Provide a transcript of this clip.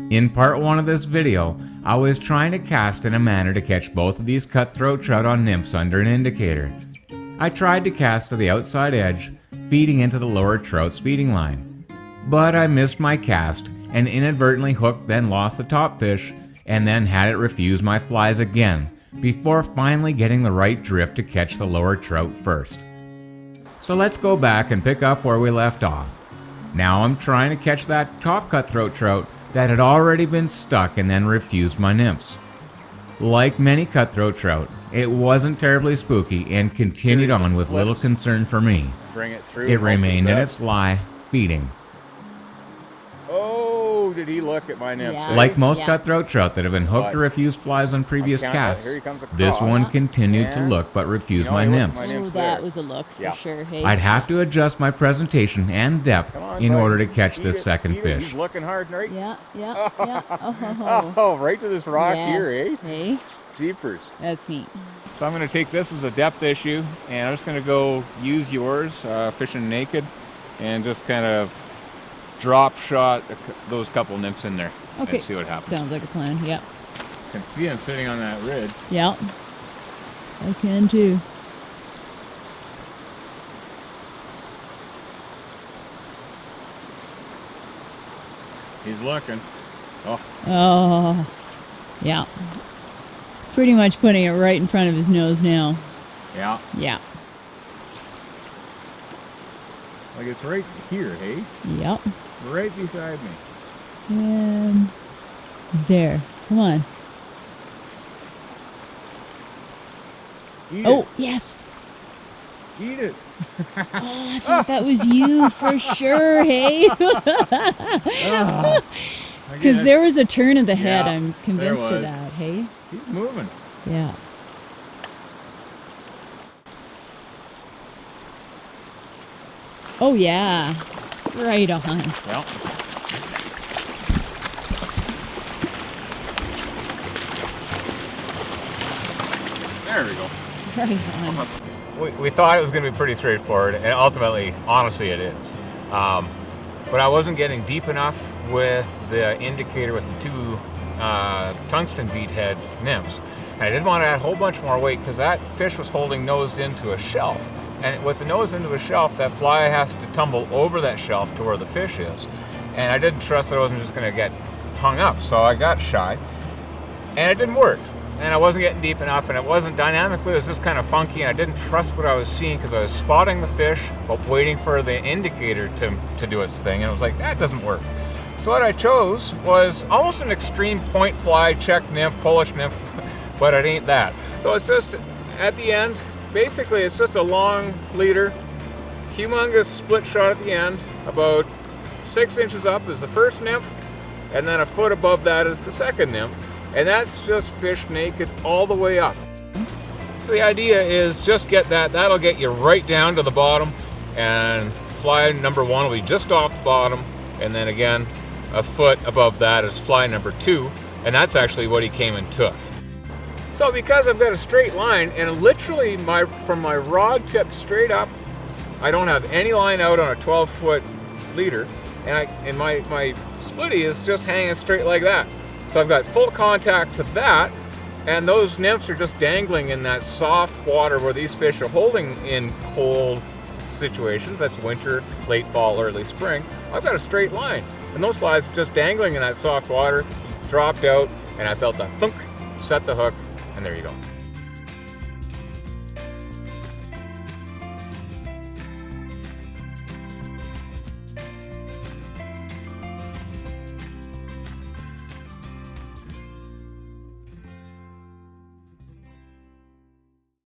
In part 1 of this video, I was trying to cast in a manner to catch both of these cutthroat trout on nymphs under an indicator. I tried to cast to the outside edge, feeding into the lower trout's feeding line. But I missed my cast and inadvertently hooked then lost the top fish and then had it refuse my flies again before finally getting the right drift to catch the lower trout first. So let's go back and pick up where we left off. Now I'm trying to catch that top cutthroat trout that had already been stuck and then refused my nymphs. Like many cutthroat trout, it wasn't terribly spooky and continued on with little concern for me. Bring it through. It remained in its lie, feeding. Oh, did he look at my nymphs? Yeah. Like most cutthroat trout that have been hooked or refused flies on previous casts, this one continued to look but refused my nymphs. Oh, that was a look for sure. Hey. I'd have to adjust my presentation and depth in order to catch this second fish. He's looking hard, right? Yeah. Oh, right to this rock here, eh? Hey. Jeepers. That's neat. So I'm going to take this as a depth issue, and I'm just going to go use yours, fishing naked, and just kind of drop shot those couple nymphs in there. Okay. And see what happens. Sounds like a plan. Yeah. You can see him sitting on that ridge. Yeah. I can too. He's looking. Oh. Oh. Yeah. Pretty much putting it right in front of his nose now. Yeah. Yeah. Like it's right here, hey? Yep. Right beside me. And there. Come on. Eat Oh, it. yes. Eat it. Oh, I thought that was you for sure, hey? Because there was a turn of the head, Yeah, I'm convinced there of was. that, hey? He's moving. Yeah. Oh, yeah. Right on. Well. There we go. Right on. We thought it was going to be pretty straightforward, and ultimately, honestly, it is. But I wasn't getting deep enough with the indicator with the two tungsten beadhead nymphs. And I didn't want to add a whole bunch more weight because that fish was holding nosed into a shelf. And with the nose into a shelf, that fly has to tumble over that shelf to where the fish is. And I didn't trust that I wasn't just going to get hung up, so I got shy. And it didn't work. And I wasn't getting deep enough, and it wasn't dynamically, it was just kind of funky, and I didn't trust what I was seeing because I was spotting the fish, but waiting for the indicator to do its thing, and I was like, that doesn't work. So what I chose was almost an extreme point fly, Czech nymph, Polish nymph, but it ain't that. So it's just, at the end, basically it's just a long leader, humongous split shot at the end, about 6 inches up is the first nymph, and then a foot above that is the second nymph. And that's just fish naked all the way up. So the idea is just get that, that'll get you right down to the bottom, and fly number 1 will be just off the bottom, and then again, a foot above that is fly number 2, and that's actually what he came and took. So because I've got a straight line, and literally from my rod tip straight up, I don't have any line out on a 12-foot leader, and my splitty is just hanging straight like that. So I've got full contact to that, and those nymphs are just dangling in that soft water where these fish are holding in cold situations. That's winter, late fall, early spring. I've got a straight line, and those flies just dangling in that soft water, dropped out, and I felt that thunk, set the hook, and there you go.